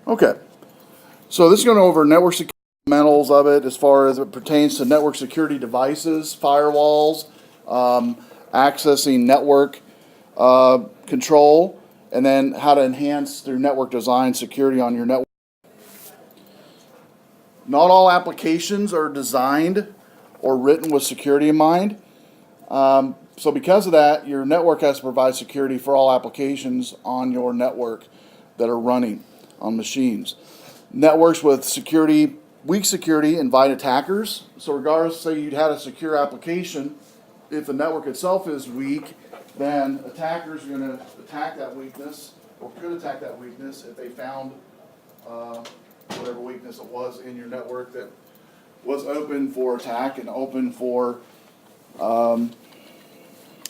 Okay, so this is going over network security fundamentals of it as far as it pertains to network security devices, firewalls, accessing network control, and then how to enhance through network design security on your network. Not all applications are designed or written with security in mind. So because of that, your network has to provide security for all applications on your network that are running on machines. Networks with security, weak security, invite attackers. So regardless, say you'd had a secure application, if the network itself is weak, then attackers are going to attack that weakness, or could attack that weakness if they found whatever weakness it was in your network that was open for attack and open for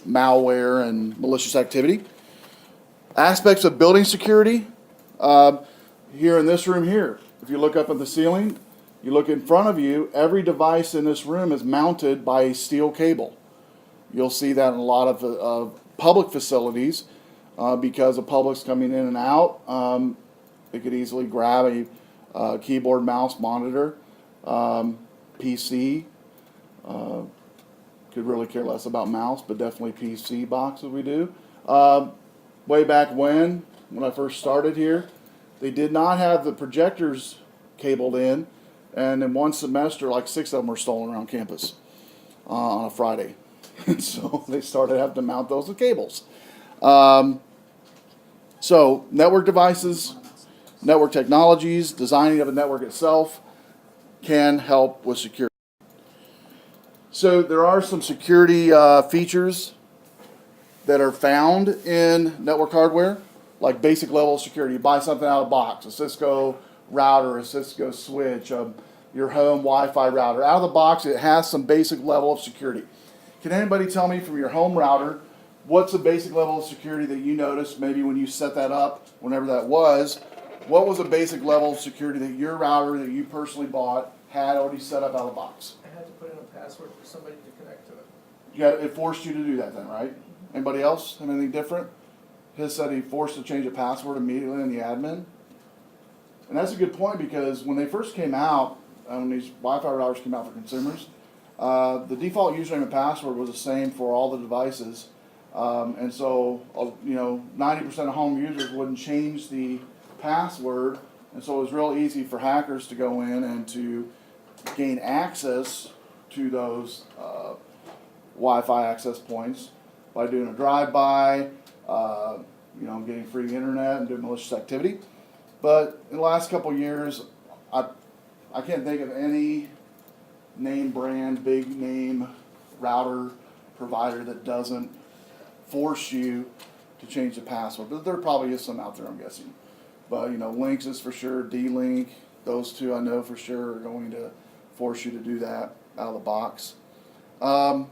malware and malicious activity. Aspects of building security. Here in this room here, if you look up at the ceiling, you look in front of you, every device in this room is mounted by a steel cable. You'll see that in a lot of public facilities because the public's coming in and out. They could easily grab a keyboard, mouse, monitor, PC. Could really care less about mouse, but definitely PC boxes we do. Way back when I first started here, they did not have the projectors cabled in, and in one semester, like 6 of them were stolen around campus on a Friday. And so they started having to mount those with cables. So network devices, network technologies, designing of the network itself can help with security. So there are some security features that are found in network hardware, like basic level of security. You buy something out of the box, a Cisco router, a Cisco switch, your home Wi-Fi router. Out of the box, it has some basic level of security. Can anybody tell me from your home router, what's the basic level of security that you noticed maybe when you set that up, whenever that was? What was a basic level of security that your router that you personally bought had already set up out of the box? I had to put in a password for somebody to connect to it. It forced you to do that then, right? Anybody else have anything different? His said he forced to change a password immediately in the admin. And that's a good point because when they first came out, when these Wi-Fi routers came out for consumers, the default username and password was the same for all the devices. And so, 90% of home users wouldn't change the password. And so it was real easy for hackers to go in and to gain access to those Wi-Fi access points by doing a drive-by, getting free internet and doing malicious activity. But in the last couple of years, I can't think of any name brand, big name router provider that doesn't force you to change the password. But there probably is some out there, I'm guessing. But Lynx is for sure, D-Link, those two I know for sure are going to force you to do that out of the box. And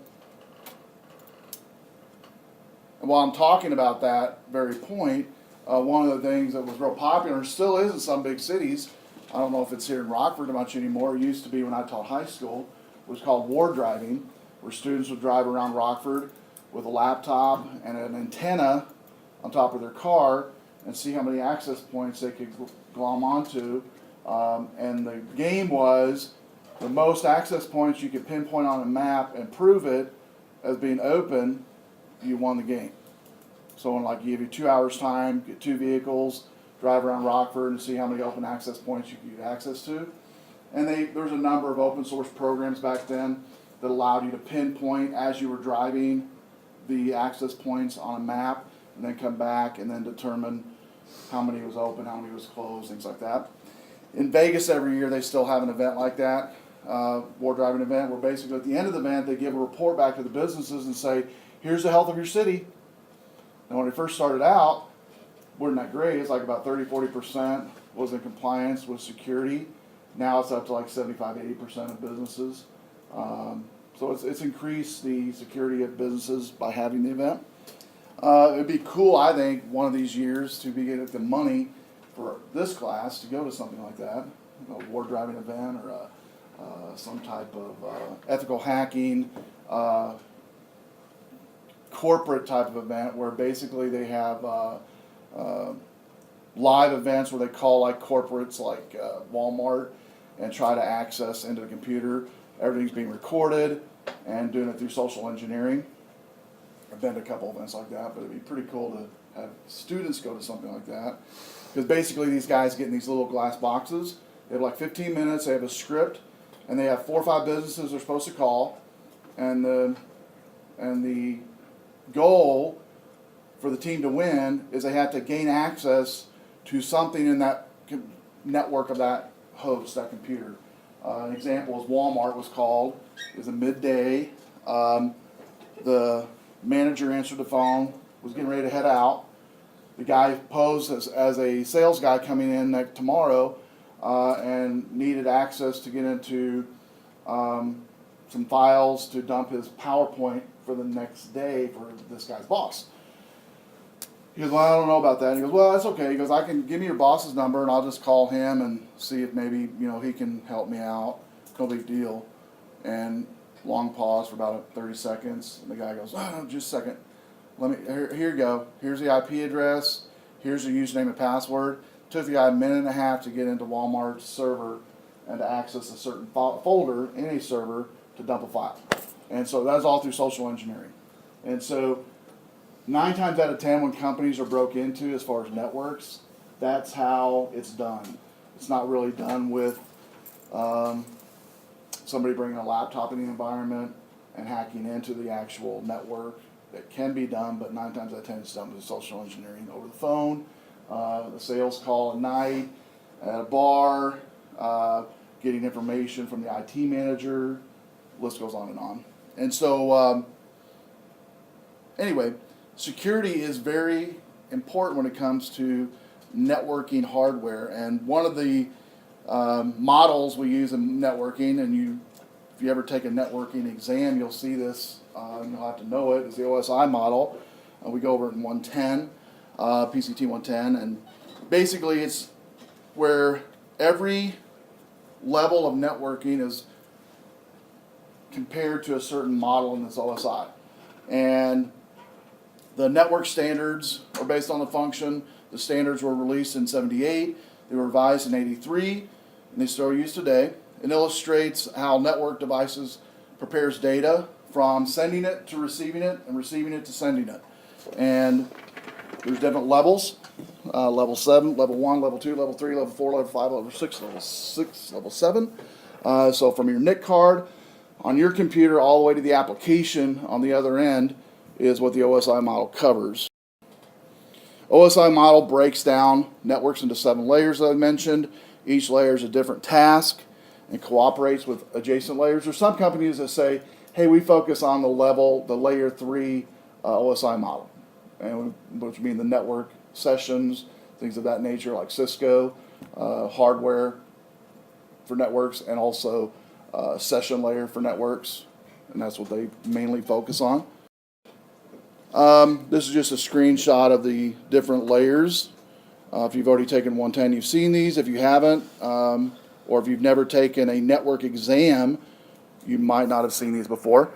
while I'm talking about that very point, one of the things that was real popular, and still is in some big cities, I don't know if it's here in Rockford much anymore, it used to be when I taught high school, was called ward driving, where students would drive around Rockford with a laptop and an antenna on top of their car and see how many access points they could glom onto. And the game was the most access points you could pinpoint on a map and prove it as being open, you won the game. So in you give you 2 hours time, get 2 vehicles, drive around Rockford and see how many open access points you could get access to. And there's a number of open source programs back then that allowed you to pinpoint as you were driving the access points on a map and then come back and then determine how many was open, how many was closed, things like that. In Vegas every year they still have an event like that, ward driving event, where basically at the end of the event they give a report back to the businesses and say, here's the health of your city. And when it first started out, wasn't that great. It's like about 30-40% was in compliance with security. Now it's up to 75-80% of businesses. So it's increased the security of businesses by having the event. It'd be cool, I think, one of these years to be getting the money for this class to go to something like that, a ward driving event or some type of ethical hacking, corporate type of event where basically they have live events where they call like corporates like Walmart and try to access into the computer. Everything's being recorded and doing it through social engineering. I've been to a couple events like that, but it'd be pretty cool to have students go to something like that. Because basically these guys get in these little glass boxes. They have like 15 minutes, they have a script, and they have 4 or 5 businesses they're supposed to call. And the goal for the team to win is they have to gain access to something in that network of that host, that computer. An example is Walmart was called. It was a midday. The manager answered the phone, was getting ready to head out. The guy posed as a sales guy coming in tomorrow and needed access to get into some files to dump his PowerPoint for the next day for this guy's boss. He goes, well, I don't know about that. And he goes, well, that's okay. He goes, I can give me your boss's number and I'll just call him and see if maybe, he can help me out. No big deal. And long pause for about 30 seconds. And the guy goes, oh, no, just a second. Here you go. Here's the IP address. Here's the username and password. Took the guy a minute and a half to get into Walmart's server and to access a certain folder in a server to dump a file. And so that's all through social engineering. And so 9 times out of 10 when companies are broke into as far as networks, that's how it's done. It's not really done with somebody bringing a laptop in the environment and hacking into the actual network. That can be done, but 9 times out of 10 it's done with social engineering over the phone, the sales call at night, at a bar, getting information from the IT manager, list goes on and on. And so anyway, security is very important when it comes to networking hardware. And one of the models we use in networking, and if you ever take a networking exam, you'll see this, you'll have to know it, is the OSI model. We go over it in 110, pct130, and basically it's where every level of networking is compared to a certain model in this OSI. And the network standards are based on the function. The standards were released in 78, they were revised in 83, and they still are used today. It illustrates how network devices prepares data from sending it to receiving it and receiving it to sending it. And there's different levels, level 7, level 1, level 2, level 3, level 4, level 5, level 6, level 7. So from your NIC card on your computer all the way to the application on the other end is what the OSI model covers. OSI model breaks down networks into 7 layers, as I mentioned. Each layer is a different task and cooperates with adjacent layers. There's some companies that say, hey, we focus on the layer 3 OSI model, and which mean the network sessions, things of that nature, like Cisco, hardware for networks, and also session layer for networks, and that's what they mainly focus on. This is just a screenshot of the different layers. If you've already taken 110, you've seen these. If you haven't, or if you've never taken a network exam, you might not have seen these before.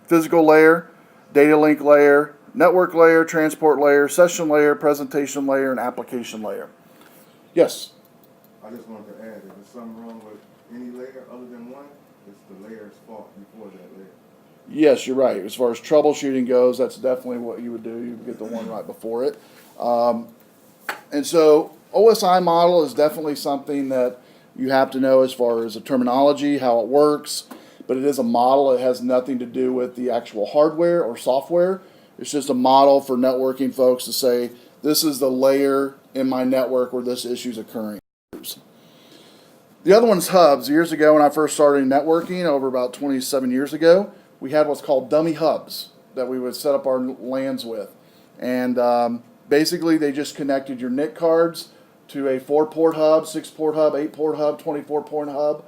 Physical layer, data link layer, network layer, transport layer, session layer, presentation layer, and application layer. Yes? I just wanted to add, if there's something wrong with any layer other than one, it's the layer's fault before that layer. Yes, you're right. As far as troubleshooting goes, that's definitely what you would do. You would get the one right before it. And so OSI model is definitely something that you have to know as far as the terminology, how it works, but it is a model. It has nothing to do with the actual hardware or software. It's just a model for networking folks to say, this is the layer in my network where this issue is occurring. The other one's hubs. Years ago when I first started networking, over about 27 years ago, we had what's called dummy hubs that we would set up our LANs with. And basically they just connected your NIC cards to a 4-port hub, 6-port hub, 8-port hub, 24-port hub.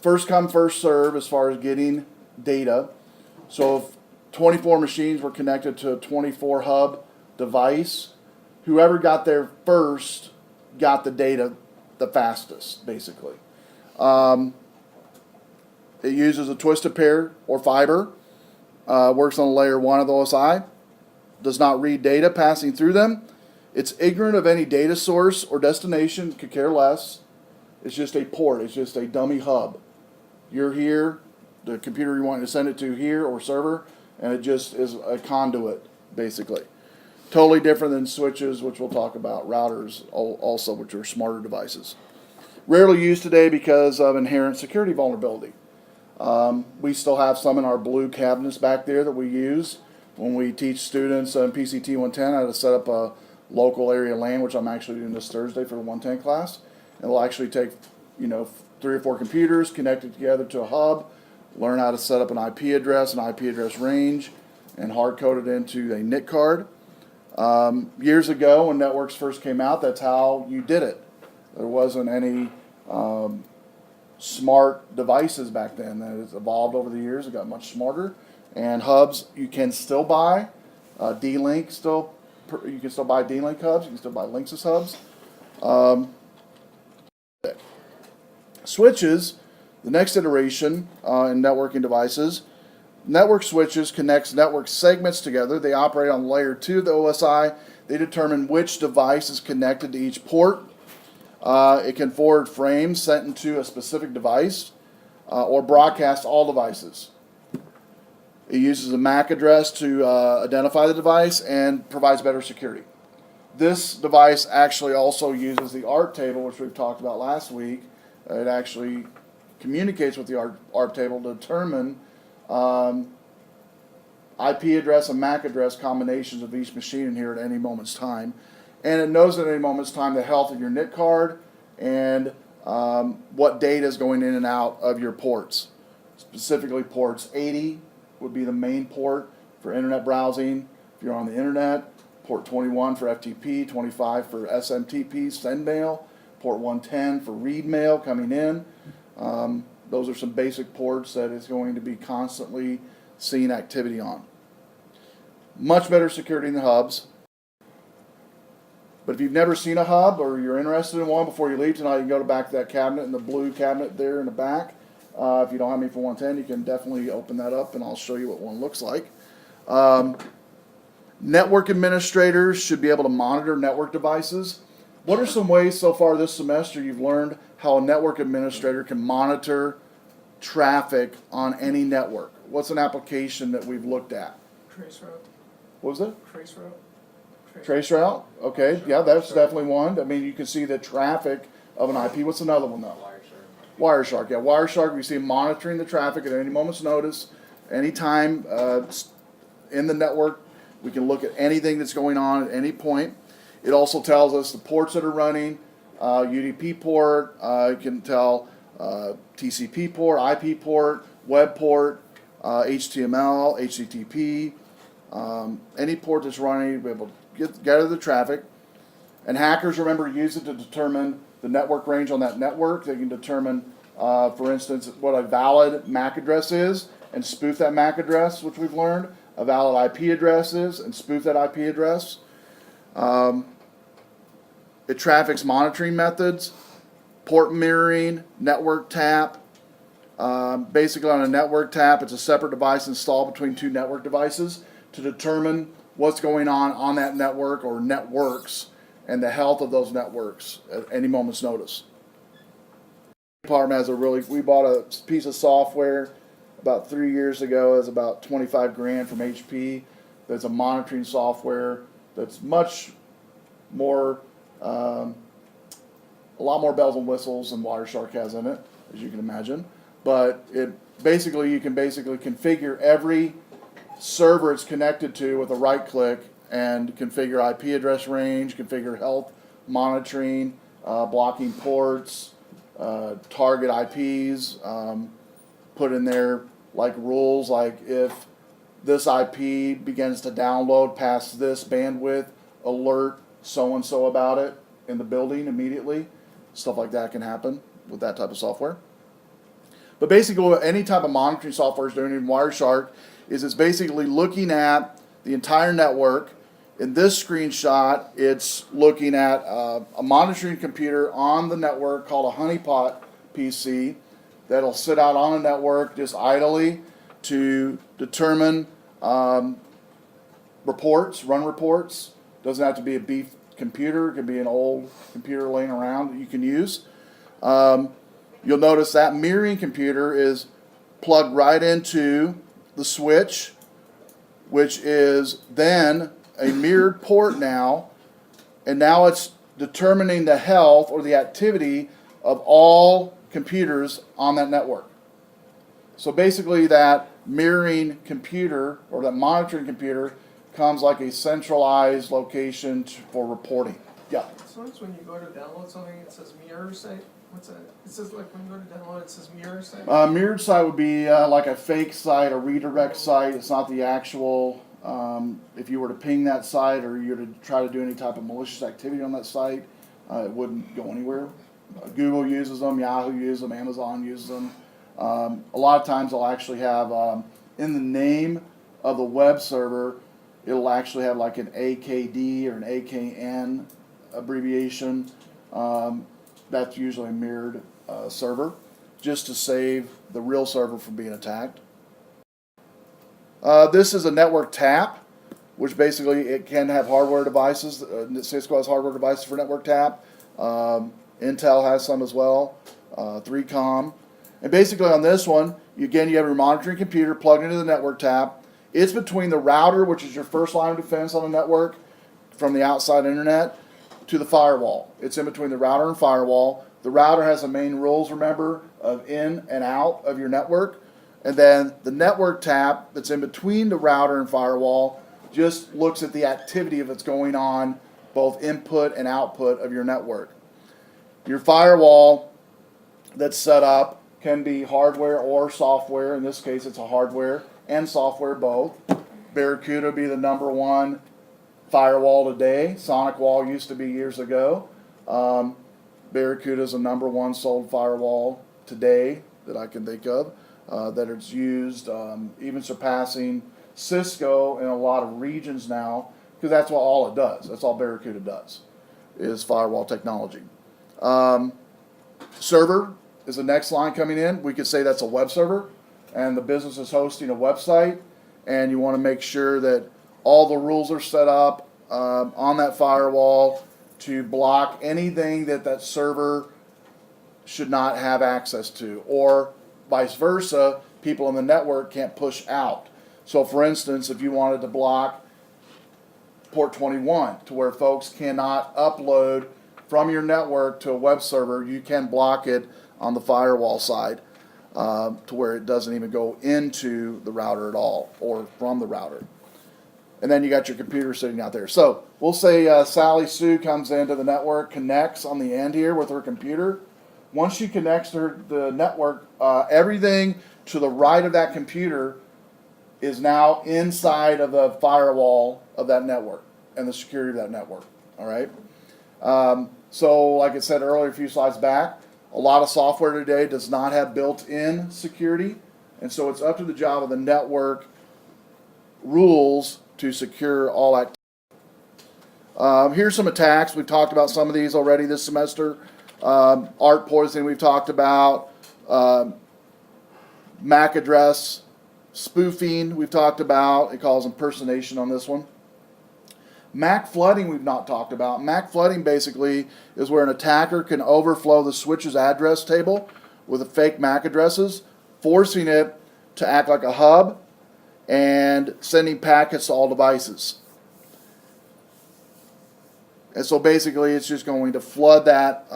First come, first serve as far as getting data. So if 24 machines were connected to a 24 hub device, whoever got there first got the data the fastest, basically. It uses a twisted pair or fiber, works on layer 1 of the OSI. does not read data passing through them. It's ignorant of any data source or destination, could care less. It's just a port, it's just a dummy hub. You're here, the computer you want to send it to here or server, and it just is a conduit, basically. Totally different than switches, which we'll talk about, routers also, which are smarter devices. Rarely used today because of inherent security vulnerability. We still have some in our blue cabinets back there that we use when we teach students in pct110 how to set up a local area LAN, which I'm actually doing this Thursday for the 110 class. And we'll actually take, 3 or 4 computers, connect it together to a hub, learn how to set up an IP address, an IP address range, and hard code it into a NIC card. Years ago, when networks first came out, that's how you did it. There wasn't any smart devices back then. That has evolved over the years. It got much smarter. And hubs you can still buy. D-Link you can still buy D-Link hubs. You can still buy Linksys hubs. Switches, the next iteration in networking devices. Network switches connects network segments together. They operate on layer 2 of the OSI. They determine which device is connected to each port. It can forward frames sent into a specific device or broadcast all devices. It uses a MAC address to identify the device and provides better security. This device actually also uses the ARP table, which we've talked about last week. It actually communicates with the ARP table to determine IP address and MAC address combinations of each machine in here at any moment's time. And it knows at any moment's time the health of your NIC card and what data is going in and out of your ports. Specifically, ports 80 would be the main port for internet browsing if you're on the internet. Port 21 for FTP, 25 for SMTP, send mail. Port 110 for read mail coming in. Those are some basic ports that is going to be constantly seeing activity on. Much better security than the hubs. But if you've never seen a hub or you're interested in one before you leave tonight, you can go back to that cabinet in the blue cabinet there in the back. If you don't have any for 110, you can definitely open that up and I'll show you what one looks like. Network administrators should be able to monitor network devices. What are some ways so far this semester you've learned how a network administrator can monitor traffic on any network? What's an application that we've looked at? Traceroute. What was it? Traceroute. Traceroute? Okay, yeah, that's definitely one. I mean, you can see the traffic of an IP. What's another one though? Wireshark. Yeah, Wireshark, we see monitoring the traffic at any moment's notice. Anytime in the network, we can look at anything that's going on at any point. It also tells us the ports that are running, UDP port, you can tell TCP port, IP port, web port, HTML, HTTP, any port that's running, we'll be able to gather the traffic. And hackers, remember, use it to determine the network range on that network. They can determine, for instance, what a valid MAC address is and spoof that MAC address, which we've learned, a valid IP address is and spoof that IP address. It traffics monitoring methods, port mirroring, network tap. Basically on a network tap, it's a separate device installed between 2 network devices to determine what's going on that network or networks and the health of those networks at any moment's notice. Department has we bought a piece of software about 3 years ago. It's about 25 grand from HP. That's a monitoring software that's much more, a lot more bells and whistles than Wireshark has in it, as you can imagine. But you can basically configure every server it's connected to with a right click and configure IP address range, configure health monitoring, blocking ports, target IPs, put in there like rules like if this IP begins to download past this bandwidth, alert so-and-so about it in the building immediately. Stuff like that can happen with that type of software. But basically what any type of monitoring software is doing in Wireshark is it's basically looking at the entire network. In this screenshot, it's looking at a monitoring computer on the network called a honeypot PC that'll sit out on a network just idly to determine reports, run reports. Doesn't have to be a beef computer. It could be an old computer laying around that you can use. You'll notice that mirroring computer is plugged right into the switch, which is then a mirrored port now, and now it's determining the health or the activity of all computers on that network. So basically that mirroring computer or that monitoring computer comes like a centralized location for reporting. Yeah. Sometimes when you go to download something, it says mirror site. What's that? It says like when you go to download, it says mirror site. Mirrored site would be like a fake site, a redirect site. It's not the actual. If you were to ping that site or you were to try to do any type of malicious activity on that site, it wouldn't go anywhere. Google uses them, Yahoo uses them, Amazon uses them. A lot of times they'll actually have in the name of the web server, it'll actually have like an AKD or an AKN abbreviation. That's usually a mirrored server, just to save the real server from being attacked. This is a network tap, which basically it can have hardware devices. Cisco has hardware devices for network tap. Intel has some as well. 3Com. And basically on this one, you have your monitoring computer plugged into the network tap. It's between the router, which is your first line of defense on the network from the outside internet, to the firewall. It's in between the router and firewall. The router has the main rules, remember, of in and out of your network. And then the network tap that's in between the router and firewall just looks at the activity of what's going on, both input and output of your network. Your firewall that's set up can be hardware or software. In this case, it's a hardware and software both. Barracuda would be the #1 firewall today. Sonic Wall used to be years ago. Barracuda is the #1 sold firewall today that I can think of. That it's used, even surpassing Cisco in a lot of regions now, because that's what all it does. That's all Barracuda does, is firewall technology. Server is the next line coming in. We could say that's a web server, and the business is hosting a website, and you want to make sure that all the rules are set up on that firewall to block anything that that server should not have access to, or vice versa, people on the network can't push out. So for instance, if you wanted to block port 21 to where folks cannot upload from your network to a web server, you can block it on the firewall side to where it doesn't even go into the router at all or from the router. And then you got your computer sitting out there. So we'll say Sally Sue comes into the network, connects on the end here with her computer. Once she connects to the network, everything to the right of that computer is now inside of the firewall of that network and the security of that network. All right. So like I said earlier, a few slides back, a lot of software today does not have built-in security, and so it's up to the job of the network rules to secure all activity. Here's some attacks. We've talked about some of these already this semester. ARP poisoning we've talked about. MAC address spoofing we've talked about. It calls impersonation on this one. MAC flooding we've not talked about. MAC flooding basically is where an attacker can overflow the switch's address table with the fake MAC addresses, forcing it to act like a hub and sending packets to all devices. And so basically it's just going to flood that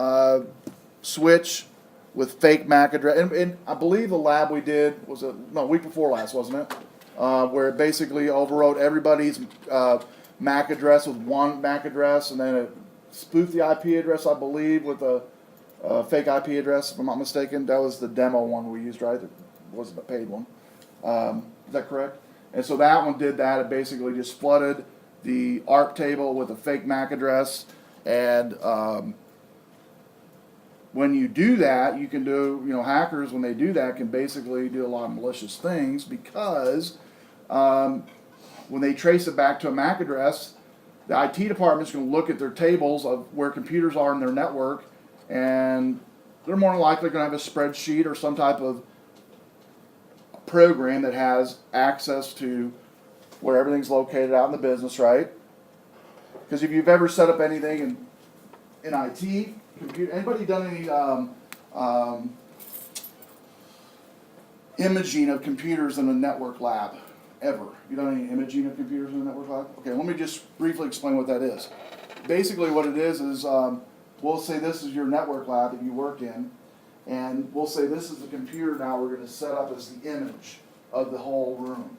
switch with fake MAC address. And I believe the lab we did was week before last, wasn't it? Where it basically overwrote everybody's MAC address with one MAC address, and then it spoofed the IP address, I believe, with a fake IP address, if I'm not mistaken. That was the demo one we used, right? It wasn't a paid one. Is that correct? And so that one did that. It basically just flooded the ARP table with a fake MAC address, and when you do that, you can do, hackers, when they do that, can basically do a lot of malicious things, because when they trace it back to a MAC address, the IT department's going to look at their tables of where computers are in their network, and they're more than likely going to have a spreadsheet or some type of program that has access to where everything's located out in the business, right? Because if you've ever set up anything in IT, computer, anybody done any imaging of computers in a network lab? Ever? You done any imaging of computers in a network lab? Okay, let me just briefly explain what that is. Basically what it is we'll say this is your network lab that you work in, and we'll say this is the computer now we're going to set up as the image of the whole room.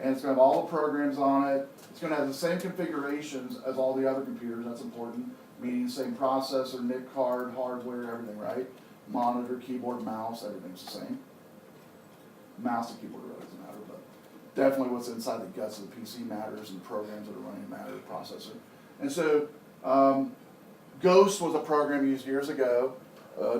And it's going to have all the programs on it. It's going to have the same configurations as all the other computers. That's important. Meaning same processor, NIC card, hardware, everything, right? Monitor, keyboard, mouse, everything's the same. Mouse and keyboard really doesn't matter, but definitely what's inside the guts of the PC matters, and the programs that are running matter, the processor. And so Ghost was a program used years ago,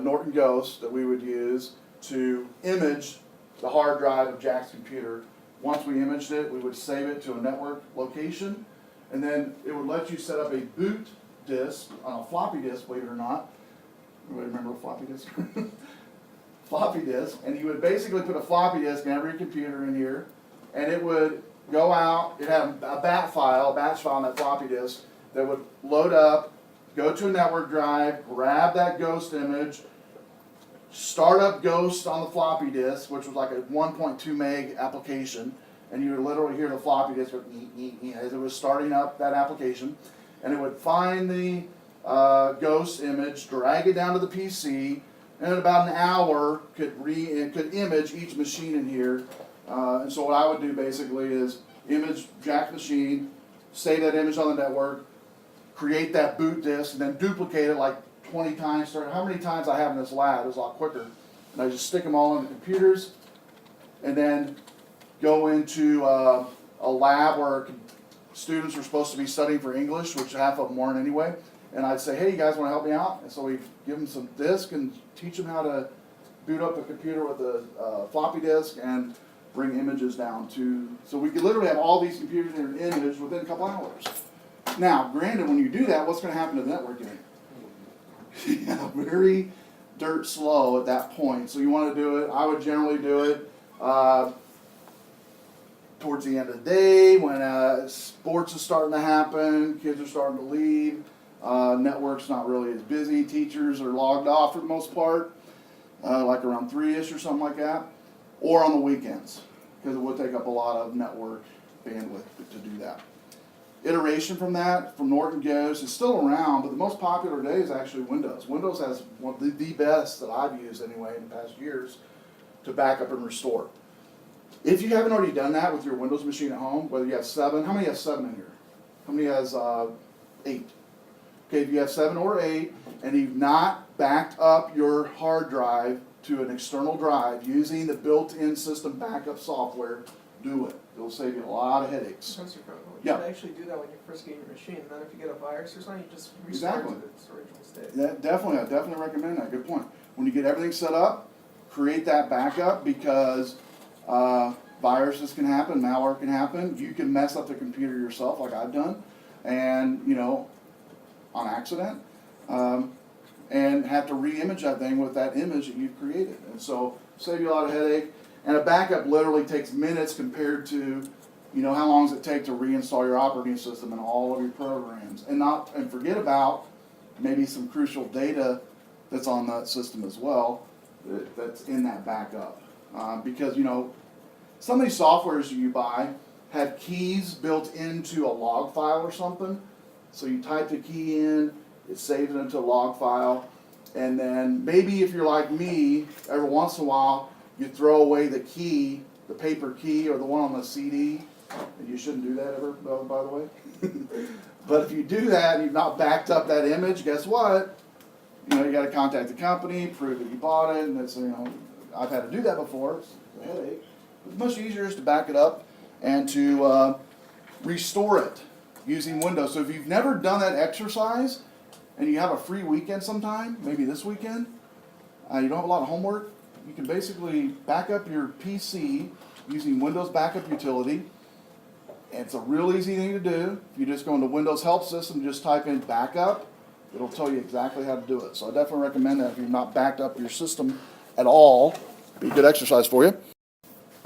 Norton Ghost, that we would use to image the hard drive of Jack's computer. Once we imaged it, we would save it to a network location, and then it would let you set up a boot disk on a floppy disk, believe it or not. Everybody remember a floppy disk? Floppy disk, and you would basically put a floppy disk in every computer in here, and it would go out, it had a batch file on that floppy disk that would load up, go to a network drive, grab that Ghost image, start up Ghost on the floppy disk, which was like a 1.2 meg application, and you would literally hear the floppy disk go as it was starting up that application, and it would find the Ghost image, drag it down to the PC, and in about an hour it could image each machine in here. And so what I would do basically is image Jack's machine, save that image on the network, create that boot disk, and then duplicate it like 20 times. How many times I have in this lab is a lot quicker. And I just stick them all in the computers, and then go into a lab where students are supposed to be studying for English, which half of them weren't anyway. And I'd say, hey, you guys want to help me out? And so we give them some disk and teach them how to boot up a computer with a floppy disk and bring images down to, so we could literally have all these computers in an image within a couple hours. Now, granted, when you do that, what's going to happen to the networking? Yeah, very dirt slow at that point. So you want to do it, I would generally do it towards the end of the day when sports is starting to happen, kids are starting to leave, network's not really as busy, teachers are logged off for the most part, like around 3-ish or something like that, or on the weekends, because it would take up a lot of network bandwidth to do that. Iteration from that, from Norton Ghost, is still around, but the most popular today is actually Windows. Windows has one of the best that I've used anyway in the past years to back up and restore. If you haven't already done that with your Windows machine at home, whether you have 7, how many has 7 in here? How many has 8? Okay, if you have 7 or 8, and you've not backed up your hard drive to an external drive using the built-in system backup software, do it. It'll save you a lot of headaches. You Yeah. should actually do that when you first get your machine, and then if you get a virus or something, you just restart Exactly. to its original state. That, definitely, I definitely recommend that. Good point. When you get everything set up, create that backup, because viruses can happen, malware can happen. You can mess up the computer yourself, like I've done, and on accident, and have to re-image that thing with that image that you've created. And so save you a lot of headache. And a backup literally takes minutes compared to, how long does it take to reinstall your operating system and all of your programs, and forget about maybe some crucial data that's on that system as well, that's in that backup. Because some of these softwares you buy have keys built into a log file or something. So you type the key in, it saves it into a log file, and then maybe if you're like me, every once in a while you throw away the key, the paper key or the one on the CD, and you shouldn't do that ever, by the way. But if you do that and you've not backed up that image, guess what? You got to contact the company, prove that you bought it, and it's I've had to do that before. It's a headache. But much easier is to back it up and to restore it using Windows. So if you've never done that exercise and you have a free weekend sometime, maybe this weekend, you don't have a lot of homework, you can basically back up your PC using Windows Backup Utility. And it's a real easy thing to do. If you just go into Windows Help System, just type in backup, it'll tell you exactly how to do it. So I definitely recommend that if you've not backed up your system at all. It'd be a good exercise for you.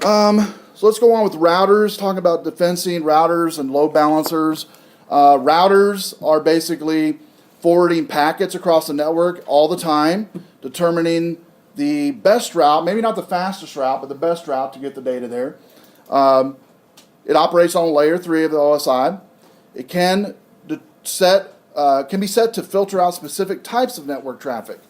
So let's go on with routers, talking about defensing routers and load balancers. Routers are basically forwarding packets across the network all the time, determining the best route, maybe not the fastest route, but the best route to get the data there. It operates on layer 3 of the OSI. It can be set to filter out specific types of network traffic.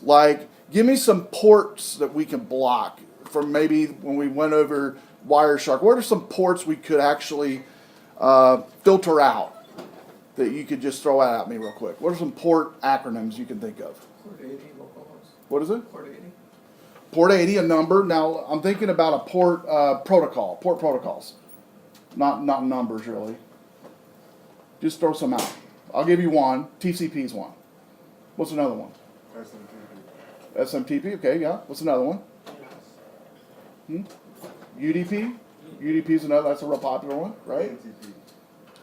Like, give me some ports that we can block from maybe when we went over Wireshark. What are some ports we could actually filter out that you could just throw out at me real quick? What are some port acronyms you can think of? Port 80 localhost. What is it? Port 80. Port 80, a number. Now, I'm thinking about a port protocol, port protocols. Not numbers, really. Just throw some out. I'll give you one. TCP is one. What's another one? SMTP, okay, yeah. What's another one? UDP? UDP is another, that's a real popular one, right? NTP.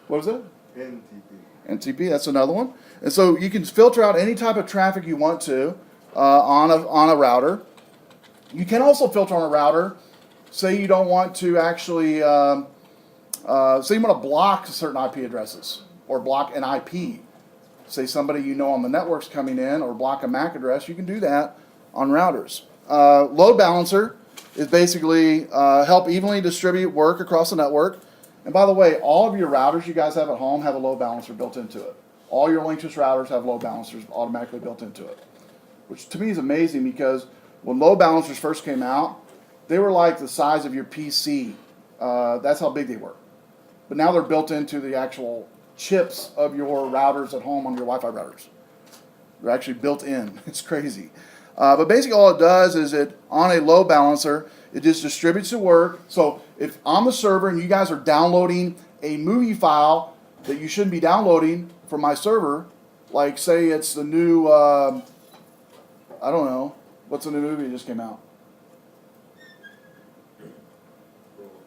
What is it? NTP. NTP, that's another one. And so you can filter out any type of traffic you want to on a router. You can also filter on a router. Say you don't want to actually, say you want to block certain IP addresses or block an IP. Say somebody you know on the network's coming in, or block a MAC address, you can do that on routers. Load balancer is basically help evenly distribute work across the network. And by the way, all of your routers you guys have at home have a load balancer built into it. All your Linksys routers have load balancers automatically built into it, which to me is amazing, because when load balancers first came out, they were like the size of your PC. That's how big they were. But now they're built into the actual chips of your routers at home on your Wi-Fi routers. They're actually built in. It's crazy. But basically all it does is on a load balancer, it just distributes the work. So if I'm the server and you guys are downloading a movie file that you shouldn't be downloading from my server, like say it's the new, I don't know, what's the new movie that just came out?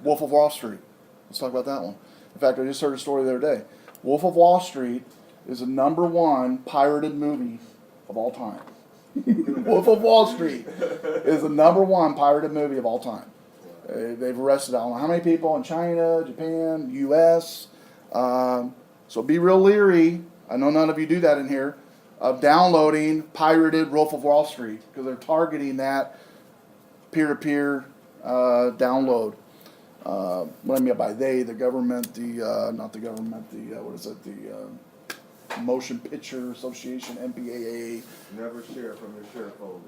Wolf of Wall Street. Let's talk about that one. In fact, I just heard a story the other day. Wolf of Wall Street is the #1 pirated movie of all time. Wolf of Wall Street is the #1 pirated movie of all time. They've arrested, I don't know how many people in China, Japan, U.S. So be real leery. I know none of you do that in here, of downloading pirated Wolf of Wall Street, because they're targeting that peer-to-peer download. What I mean by they, the government, not the government, what is it, the Motion Picture Association, MPAA. Never share from your share folder.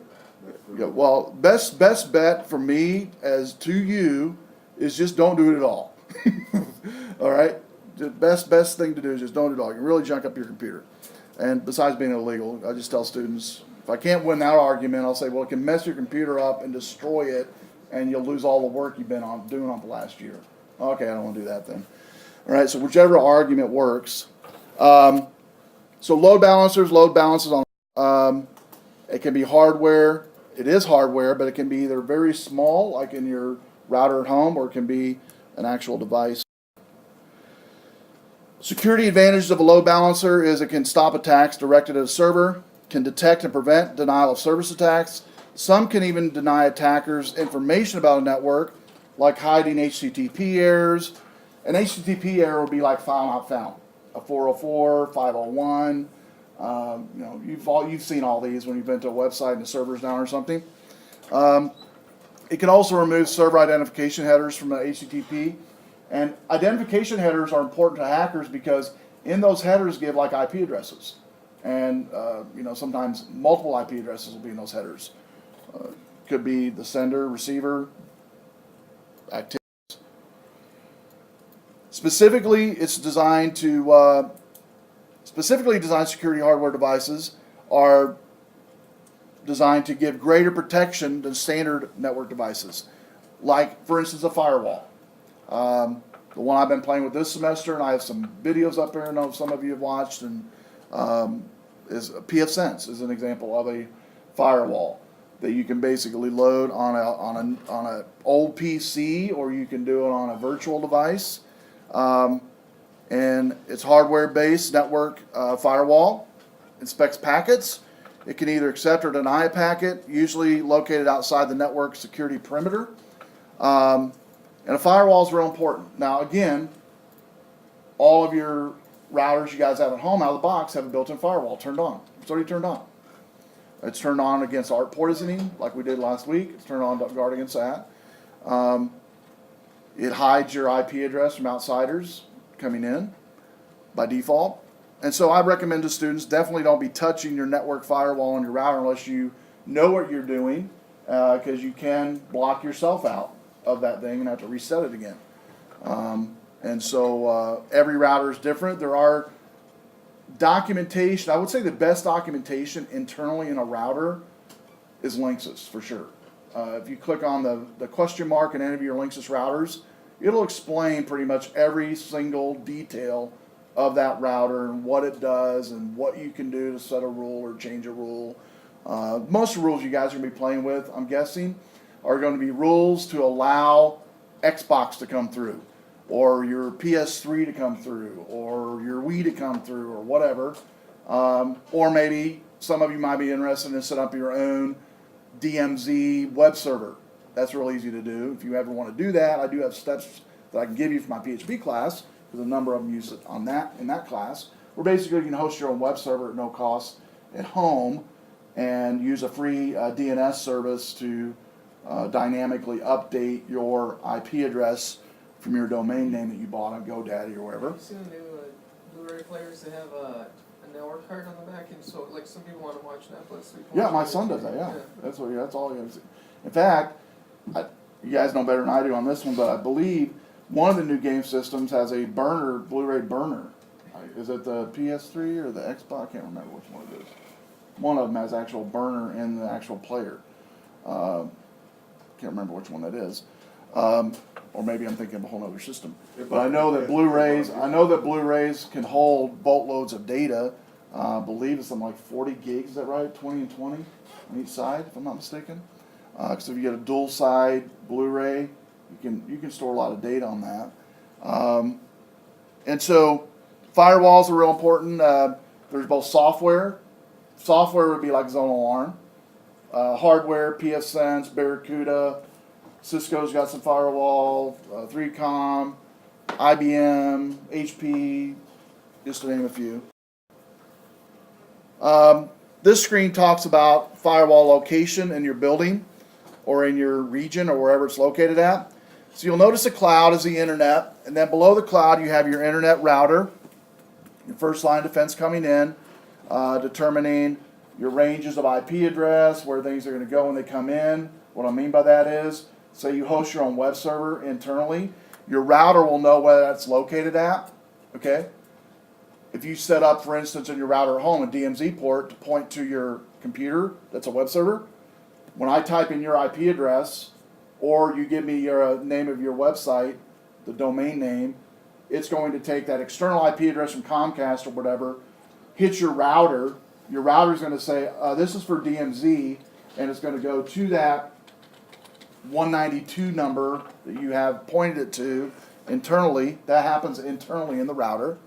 Yeah, well, best bet for me as to you is just don't do it at all. All right? The best thing to do is just don't do it at all. You can really junk up your computer. And besides being illegal, I just tell students, if I can't win that argument, I'll say, well, it can mess your computer up and destroy it, and you'll lose all the work you've been doing on the last year. Okay, I don't want to do that then. All right, so whichever argument works. So load balances on, it can be hardware. It is hardware, but it can be either very small, like in your router at home, or it can be an actual device. Security advantages of a load balancer is it can stop attacks directed at a server, can detect and prevent denial of service attacks. Some can even deny attackers information about a network, like hiding HTTP errors. An HTTP error would be like file not found, a 404, 501. You've seen all these when you've been to a website and the server's down or something. It can also remove server identification headers from the HTTP. And identification headers are important to hackers because in those headers give like IP addresses. And sometimes multiple IP addresses will be in those headers. Could be the sender, receiver, activities. Specifically designed security hardware devices are designed to give greater protection than standard network devices. Like, for instance, a firewall. The one I've been playing with this semester, and I have some videos up there I know some of you have watched, and is pfSense is an example of a firewall that you can basically load on a old PC, or you can do it on a virtual device. And it's hardware-based network firewall. Inspects packets. It can either accept or deny a packet, usually located outside the network security perimeter. And a firewall is real important. Now, again, all of your routers you guys have at home out of the box have a built-in firewall turned on. It's already turned on. It's turned on against ARP poisoning, like we did last week. It's turned on to guard against that. It hides your IP address from outsiders coming in by default. And so I recommend to students, definitely don't be touching your network firewall on your router unless you know what you're doing, because you can block yourself out of that thing and have to reset it again. And so every router is different. There are documentation. I would say the best documentation internally in a router is Linksys for sure. If you click on the question mark in any of your Linksys routers, it'll explain pretty much every single detail of that router and what it does and what you can do to set a rule or change a rule. Most of the rules you guys are going to be playing with, I'm guessing, are going to be rules to allow Xbox to come through, or your PS3 to come through, or your Wii to come through, or whatever. Or maybe some of you might be interested in setting up your own DMZ web server. That's real easy to do. If you ever want to do that, I do have steps that I can give you for my PHP class, because a number of them use it on that in that class. Where basically you can host your own web server at no cost at home and use a free DNS service to dynamically update your IP address from your domain name that you bought on GoDaddy or wherever. Have you seen the new Blu-ray players that have a network card on the back, and so like some people want to watch Netflix? Yeah, my son does that. Yeah, that's all you have to see. In fact, you guys know better than I do on this one, but I believe one of the new game systems has a burner, Blu-ray burner. Is it the PS3 or the Xbox? I can't remember which one it is. One of them has actual burner in the actual player. Can't remember which one that is. Or maybe I'm thinking of a whole other system. But I know that Blu-rays can hold boatloads of data. I believe it's something like 40 gigs, is that right? 20 and 20 on each side, if I'm not mistaken. Because if you get a dual side Blu-ray, you can store a lot of data on that. And so firewalls are real important. There's both software. Software would be like Zone Alarm. Hardware, pfSense, Barracuda. Cisco's got some firewall, 3Com, IBM, HP, just to name a few. This screen talks about firewall location in your building or in your region or wherever it's located at. So you'll notice the cloud is the internet, and then below the cloud you have your internet router, your first line of defense coming in, determining your ranges of IP address, where things are going to go when they come in. What I mean by that is, say you host your own web server internally, your router will know where that's located at, okay? If you set up, for instance, in your router at home a DMZ port to point to your computer that's a web server, when I type in your IP address, or you give me your name of your website, the domain name, it's going to take that external IP address from Comcast or whatever, hit your router. Your router is going to say, this is for DMZ, and it's going to go to that 192 number that you have pointed it to internally. That happens internally in the router.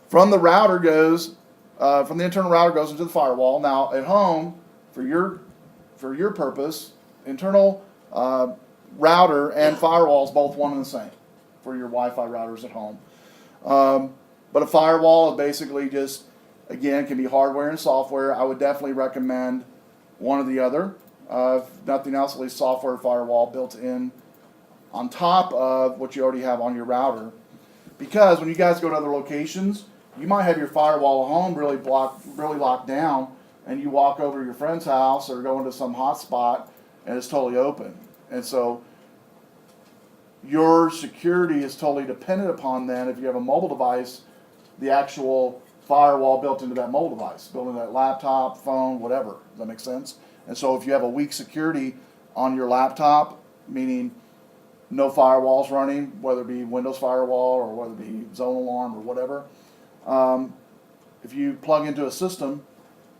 From the router goes, from the internal router goes into the firewall. Now at home, for your purpose, internal router and firewall is both one and the same for your Wi-Fi routers at home. But a firewall is basically just, again, can be hardware and software. I would definitely recommend one or the other. If nothing else, at least software firewall built in on top of what you already have on your router. Because when you guys go to other locations, you might have your firewall at home really locked down, and you walk over to your friend's house or go into some hotspot and it's totally open. And so your security is totally dependent upon then, if you have a mobile device, the actual firewall built into that mobile device, built into that laptop, phone, whatever. Does that make sense? And so if you have a weak security on your laptop, meaning no firewalls running, whether it be Windows Firewall or whether it be Zone Alarm or whatever, if you plug into a system,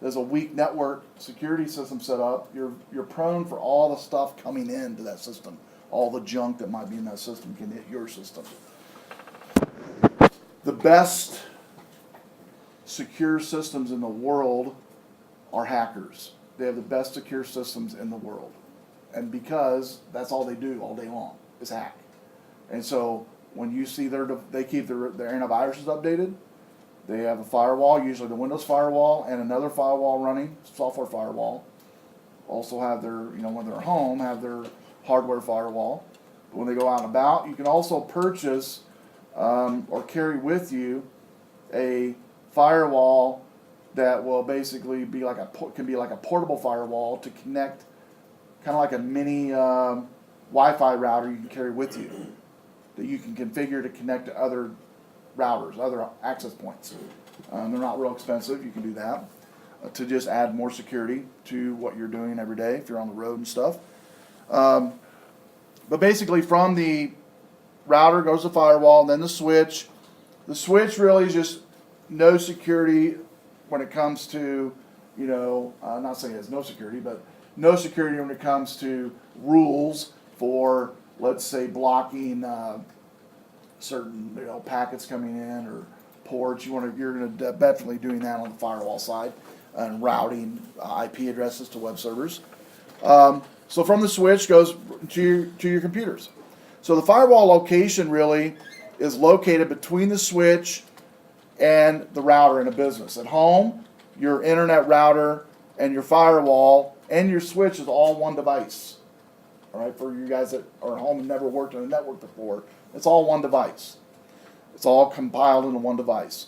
there's a weak network security system set up, you're prone for all the stuff coming into that system. All the junk that might be in that system can hit your system. The best secure systems in the world are hackers. They have the best secure systems in the world. And because that's all they do all day long is hack. And so when you see they keep their antiviruses updated, they have a firewall, usually the Windows firewall, and another firewall running, software firewall. Also have their, when they're home, have their hardware firewall. But when they go out and about, you can also purchase or carry with you a firewall that will basically be like can be like a portable firewall to connect, kind of like a mini Wi-Fi router you can carry with you that you can configure to connect to other routers, other access points. They're not real expensive. You can do that to just add more security to what you're doing every day if you're on the road and stuff. But basically, from the router goes the firewall, and then the switch. The switch really is just no security when it comes to, I'm not saying it's no security, but no security when it comes to rules for, let's say, blocking certain packets coming in or ports. You're going to definitely doing that on the firewall side and routing IP addresses to web servers. So from the switch goes to your computers. So the firewall location really is located between the switch and the router in a business. At home, your internet router and your firewall and your switch is all one device. All right, for you guys that are at home and never worked on a network before, it's all one device. It's all compiled into one device.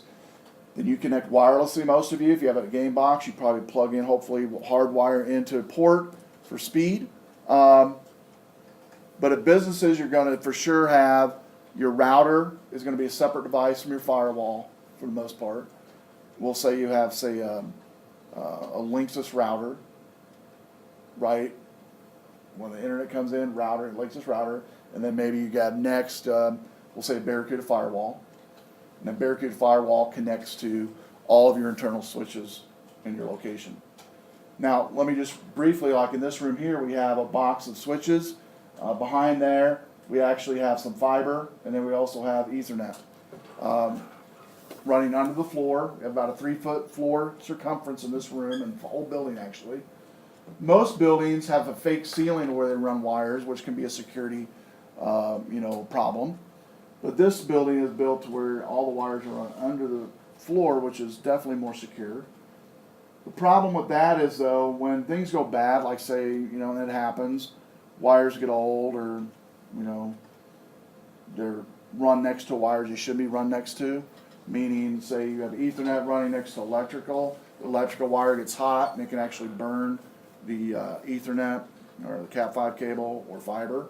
Then you connect wirelessly, most of you. If you have a game box, you probably plug in, hopefully hardwire into a port for speed. But at businesses, you're going to for sure have your router is going to be a separate device from your firewall for the most part. We'll say you have, say, a Linksys router, right? When the internet comes in, router, Linksys router, and then maybe you got next, we'll say Barracuda firewall. And then Barracuda firewall connects to all of your internal switches in your location. Now, let me just briefly, like in this room here, we have a box of switches. Behind there, we actually have some fiber, and then we also have Ethernet running under the floor. We have about a 3-foot floor circumference in this room, and the whole building actually. Most buildings have a fake ceiling where they run wires, which can be a security, problem. But this building is built to where all the wires are run under the floor, which is definitely more secure. The problem with that is, though, when things go bad, like say, and it happens, wires get old, or they're run next to wires you shouldn't be run next to. Meaning, say you have Ethernet running next to electrical, the electrical wire gets hot and it can actually burn the Ethernet or the Cat5 cable or fiber.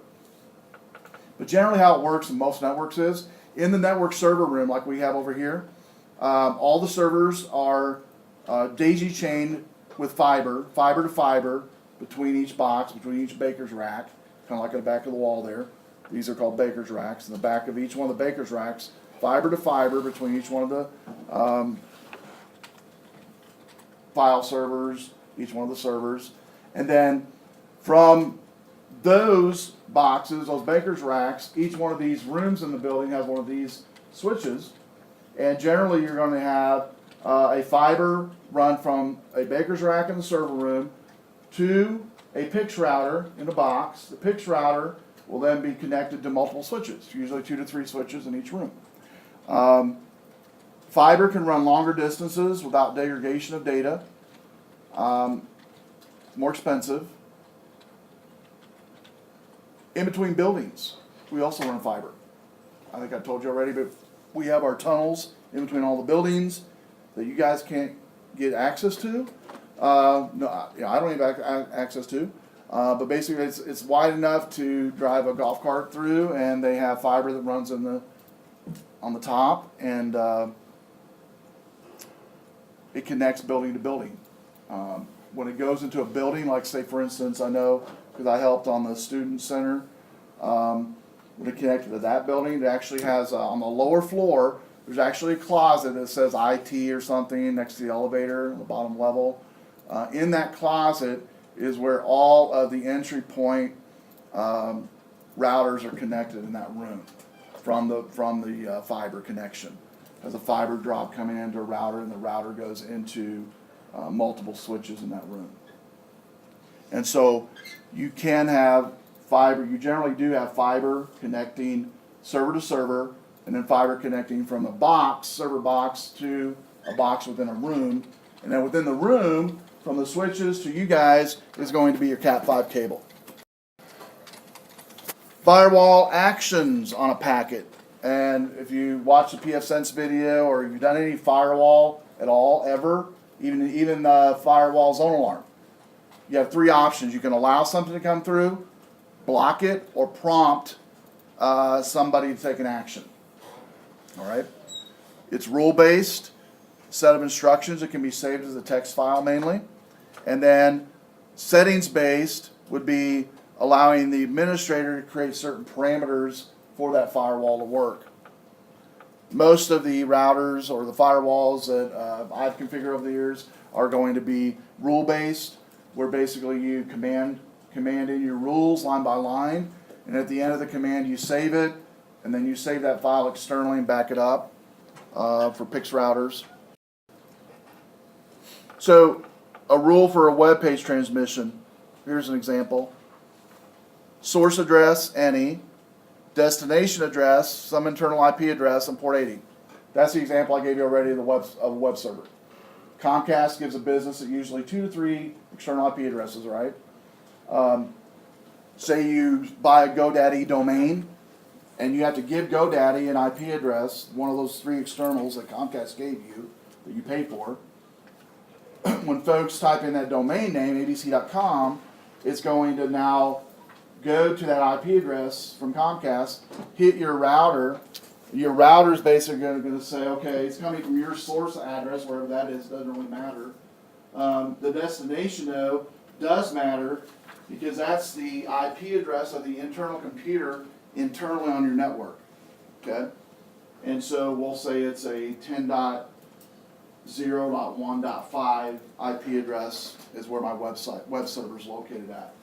But generally how it works in most networks is, in the network server room like we have over here, all the servers are daisy chained with fiber to fiber, between each box, between each baker's rack, kind of like at the back of the wall there. These are called baker's racks. In the back of each one of the baker's racks, fiber to fiber between each one of the file servers, each one of the servers. And then from those boxes, those baker's racks, each one of these rooms in the building has one of these switches. And generally you're going to have a fiber run from a baker's rack in the server room to a PIX router in a box. The PIX router will then be connected to multiple switches, usually 2 to 3 switches in each room. Fiber can run longer distances without degradation of data. More expensive. In between buildings, we also run fiber. I think I told you already, but we have our tunnels in between all the buildings that you guys can't get access to. No, I don't have access to. But basically, it's wide enough to drive a golf cart through, and they have fiber that runs on the top, and it connects building to building. When it goes into a building, like say for instance, I know because I helped on the student center, when it connected to that building, it actually has on the lower floor, there's actually a closet that says IT or something next to the elevator on the bottom level. In that closet is where all of the entry point routers are connected in that room from the fiber connection. There's a fiber drop coming into a router, and the router goes into multiple switches in that room. And so you can have fiber, you generally do have fiber connecting server to server, and then fiber connecting from a box, server box, to a box within a room. And then within the room, from the switches to you guys, is going to be your Cat5 cable. Firewall actions on a packet. And if you watch the pfSense video, or you've done any firewall at all, ever, even firewall zone alarm, you have three options. You can allow something to come through, block it, or prompt somebody to take an action. All right? It's rule-based set of instructions. It can be saved as a text file mainly. And then settings-based would be allowing the administrator to create certain parameters for that firewall to work. Most of the routers or the firewalls that I've configured over the years are going to be rule-based, where basically you command in your rules line by line, and at the end of the command you save it, and then you save that file externally and back it up for PIX routers. So a rule for a web page transmission, here's an example. Source address, any. Destination address, some internal IP address, and port 80. That's the example I gave you already of a web server. Comcast gives a business usually 2 to 3 external IP addresses, right? Say you buy a GoDaddy domain, and you have to give GoDaddy an IP address, one of those 3 externals that Comcast gave you, that you pay for. When folks type in that domain name, abc.com, it's going to now go to that IP address from Comcast, hit your router. Your router is basically going to say, okay, it's coming from your source address, wherever that is, doesn't really matter. The destination, though, does matter, because that's the IP address of the internal computer internally on your network. Okay? And so we'll say it's a 10.0.1.5 IP address is where my web server is located at.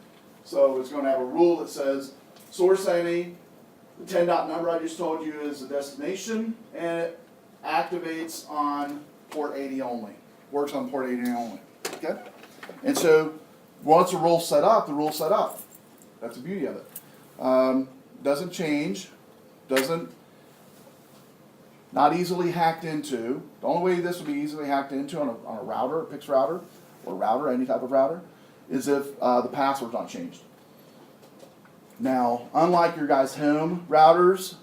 So it's going to have a rule that says source any, the 10 dot number I just told you is the destination, and it activates on port 80 only. Works on port 80 only. Okay? And so once the rule's set up, the rule's set up. That's the beauty of it. Doesn't change, not easily hacked into. The only way this would be easily hacked into on a router, a PIX router, or router, any type of router, is if the password's not changed. Now, unlike your guys' home routers,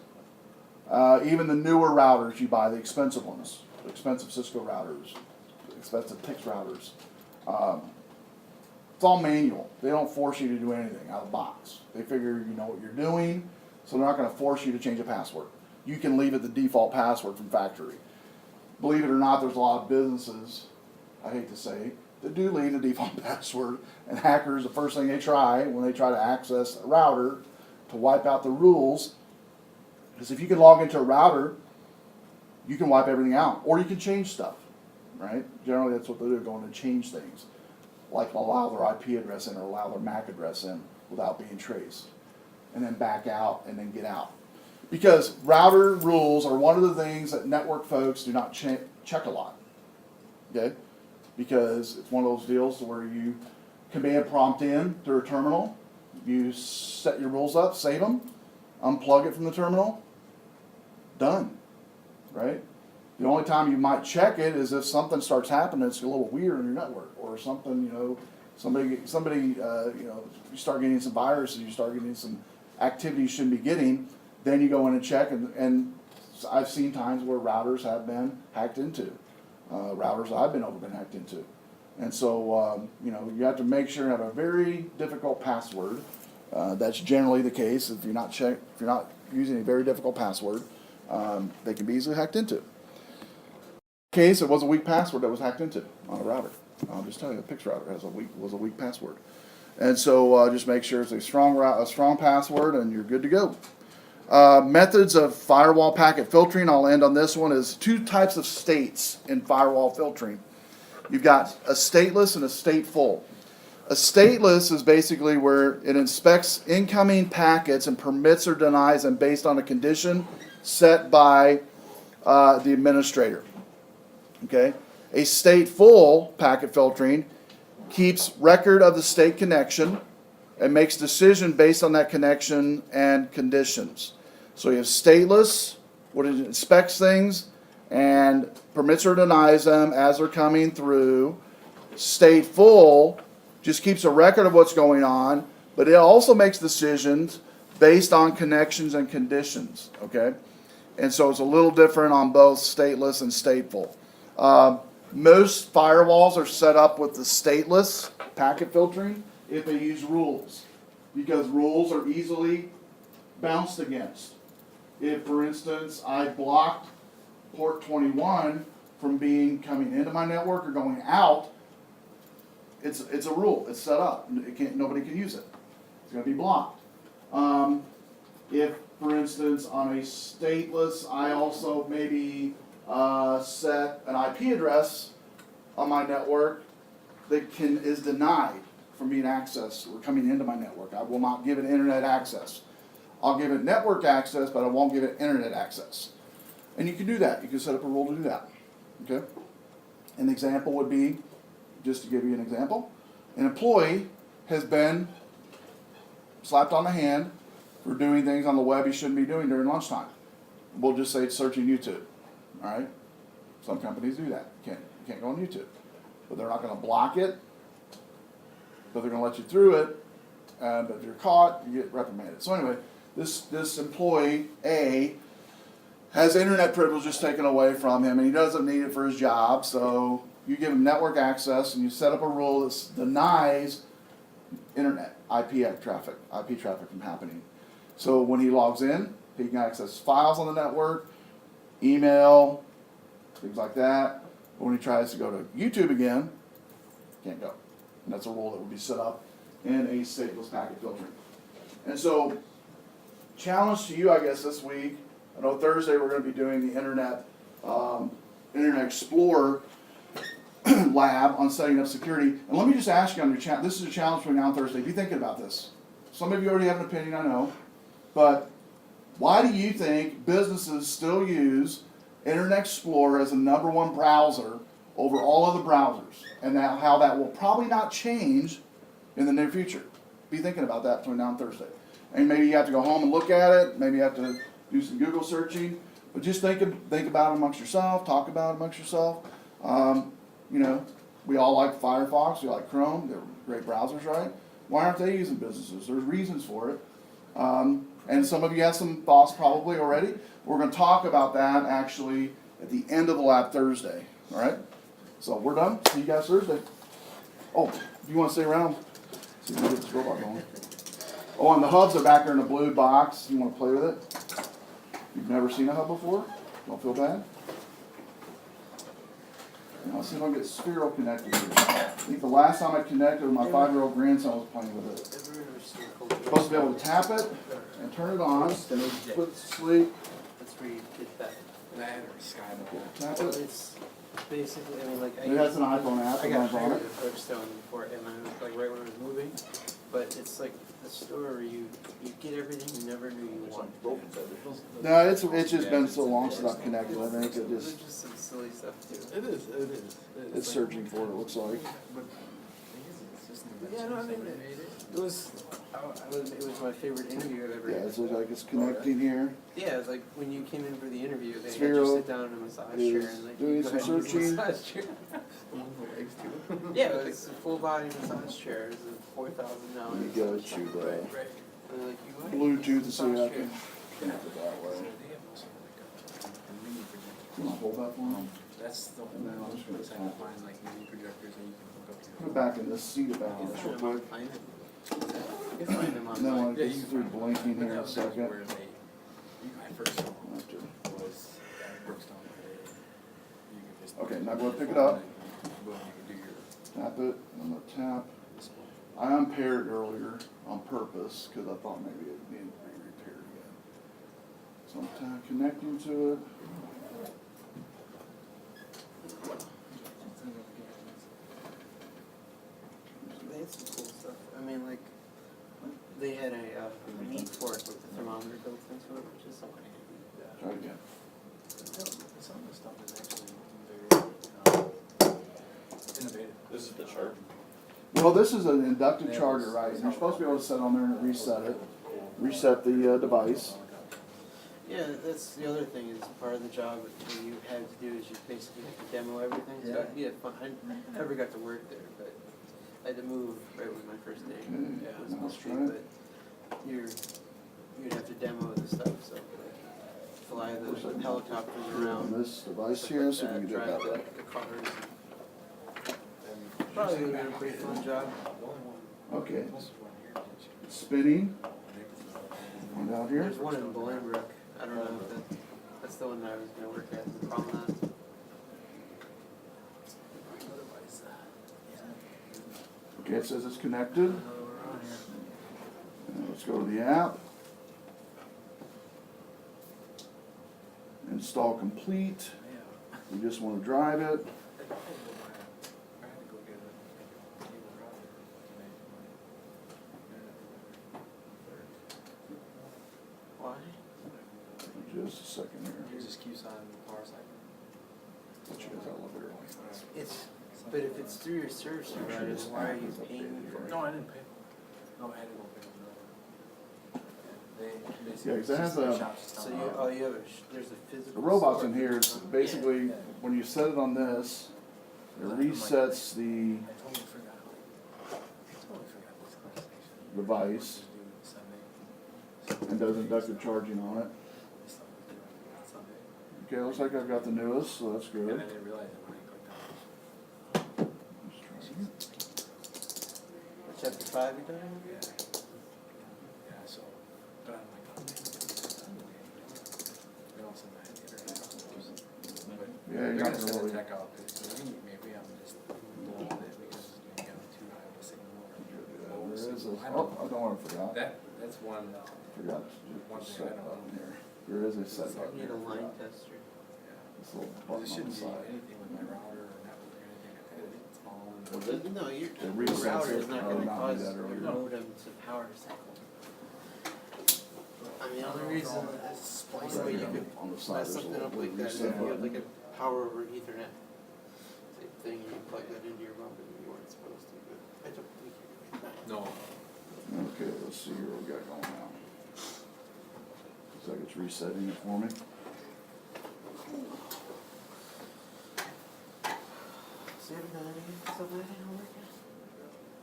even the newer routers you buy, the expensive ones, the expensive Cisco routers, expensive PIX routers, it's all manual. They don't force you to do anything out of the box. They figure you know what you're doing, so they're not going to force you to change a password. You can leave it the default password from factory. Believe it or not, there's a lot of businesses, I hate to say, that do leave the default password, and hackers, the first thing they try when they try to access a router to wipe out the rules is if you can log into a router, you can wipe everything out, or you can change stuff, right? Generally that's what they do, going to change things, like allow their IP address in or allow their MAC address in without being traced, and then back out and then get out. Because router rules are one of the things that network folks do not check a lot, okay? Because it's one of those deals where you command prompt in through a terminal, you set your rules up, save them, unplug it from the terminal, done, right? The only time you might check it is if something starts happening that's a little weird on your network, or something, you know, somebody, you know, you start getting some viruses, you start getting some activity you shouldn't be getting, then you go in and check, and I've seen times where routers have been hacked into. Routers I've been hacked into. And so, you know, you have to make sure you have a very difficult password. That's generally the case. If you're not using a very difficult password, they can be easily hacked into. In this case, it was a weak password that was hacked into on a router. I'll just tell you, the PIX router was a weak password. And so just make sure it's a strong password, and you're good to go. Methods of firewall packet filtering, I'll end on this one, is 2 types of states in firewall filtering. You've got a stateless and a stateful. A stateless is basically where it inspects incoming packets and permits or denies them based on a condition set by the administrator. Okay? A stateful packet filtering keeps record of the state connection and makes decision based on that connection and conditions. So you have stateless, what it inspects things and permits or denies them as they're coming through. Stateful just keeps a record of what's going on, but it also makes decisions based on connections and conditions, okay? And so it's a little different on both stateless and stateful. Most firewalls are set up with the stateless packet filtering if they use rules, because rules are easily bounced against. If, for instance, I blocked port 21 from coming into my network or going out, it's a rule. It's set up. Nobody can use it. It's going to be blocked. If, for instance, on a stateless, I also maybe set an IP address on my network that is denied from being accessed or coming into my network. I will not give it internet access. I'll give it network access, but I won't give it internet access. And you can do that. You can set up a rule to do that. Okay? An example would be, just to give you an example, an employee has been slapped on the hand for doing things on the web he shouldn't be doing during lunchtime. We'll just say it's searching YouTube. All right? Some companies do that. You can't go on YouTube. But they're not going to block it, but they're going to let you through it. But if you're caught, you get reprimanded. So anyway, this employee, A, has internet privileges taken away from him, and he doesn't need it for his job, so you give him network access and you set up a rule that denies internet IP traffic from happening. So when he logs in, he can access files on the network, email, things like that. But when he tries to go to YouTube again, can't go. And that's a rule that would be set up in a stateless packet filtering. And so, challenge to you, I guess, this week. I know Thursday we're going to be doing the Internet Explorer lab on setting up security. And let me just ask you on your chat. This is a challenge for now on Thursday. Be thinking about this. Some of you already have an opinion, I know. But why do you think businesses still use Internet Explorer as a #1 browser over all other browsers? And now how that will probably not change in the near future. Be thinking about that between now and Thursday. And maybe you have to go home and look at it. Maybe you have to do some Google searching. But just think about it amongst yourself. Talk about it amongst yourself. You know, we all like Firefox. We like Chrome. They're great browsers, right? Why aren't they using businesses? There's reasons for it. And some of you have some thoughts probably already. We're going to talk about that actually at the end of the lab Thursday. All right? So we're done. See you guys Thursday. Oh, if you want to stay around, see if we can get this robot going. Oh, and the hubs are back there in the blue box. You want to play with it? You've never seen a hub before? Don't feel bad? Now, let's see if I can get Sphero connected here. I think the last time I connected with my 5-year-old grandson was playing with it. Supposed to be able to tap it and turn it on, and then put it to sleep. That's where you get that Tap it. It's basically, I mean, like, It has an iPhone app. I got on hired it. at Brookstone before, and I was like right when I was moving, but it's like the store where you get everything you never knew you wanted. No, it's just been so long since I've connected. I think it There's just just some silly stuff too. It is. it's searching for it. It looks like. Yeah, no, I mean, it was my favorite interview I've ever Yeah, had. it's like it's connecting here. Yeah, it's like when you came in for the interview, they had Sphero you sit down in a massage chair is and like doing you go some ahead and use the searching. massage chair. Yeah, it's a full body massage chair. It's a $4,000. Let me go to And they're like, you want Bluetooth to see how I massage can chair? connect it that way. You want to hold that for me? That's the And then I'll just go to trying to find like mini projectors that you can hook up to. Put it back in this seat about this real quick. Find it. You can find them And then when online. it gets through blinking here in a second. Where I first saw them After. was at Brookstone. You could just Okay, now go pick it up. Boom, you could do your Tap it. I'm gonna tap. display. I unpaired earlier on purpose because I thought maybe it needed to be repaired again. So I'm connecting to it. They had some cool stuff. I mean, like, they had a meat fork with the thermometer built into it, which is something handy. Try again. Some of the stuff is actually very innovative. This is the chart. Well, this is an inductive charger, right? You're supposed to be able to set on there and reset it. Reset the device. Yeah, that's the other thing, is part of the job that you had to do is you basically have to demo everything, so it'd be a fun, I never got to work there, but I had to move right with my first day. Okay, It was now supposed to be, try it. but you'd have to demo the stuff, so fly the helicopters On around. this device stuff here, like so we that, can get drive that the, right. the cars. Probably would've been a pretty fun job. Okay, spinning, and out here. There's one in Bolingbrook, I don't know if that's the one that I was gonna work at, the Promenade. Okay, it says it's connected. Let's go to the app. Install complete. We just want to drive it. Why? Just a second here. Here's excuse on the power cycle. Put you guys elevator. It's, but if it's through your service provider, then why are you paying for it? No, I didn't pay. No, I had to go pay them. They basically. Yeah, 'cause it has a- So you, oh, you have a, there's a physical. The robot's store. in here. It's basically, when you set it on this, it resets the I totally forgot. I totally forgot this conversation. device and does inductive charging on it. Okay, looks like I've got the newest, so that's And I good. didn't realize it when I clicked on Let's try it. Chapter 5 you're talking about? it. Yeah, so, but I'm like, oh, man. Then all of a sudden I had the internet problems. But Yeah, they're you're gonna not send a really. tech out, so maybe I'm just blowing it because you have too high of a signal or low There is a, signal. I oh, don't I don't want to forgot. That's one, Forgot one to thing set I don't button know. here. There is a set You button need here. a line Forgot. tester. This little There button on the shouldn't be side. anything with my router or network or anything like that, it's all in. No, your It resets router it. is not Oh, gonna not cause that your earlier. modem to power cycle. I mean, the only reason, the only way you could On the side, mess there's a something little up like that is if reset you have button. like a power over Ethernet type thing, you plug that into your modem and you weren't supposed to, but I don't think you're doing that. No, Okay, let's see here what we got going now. Looks like it's resetting it for me. So you haven't done any stuff like that homework yet?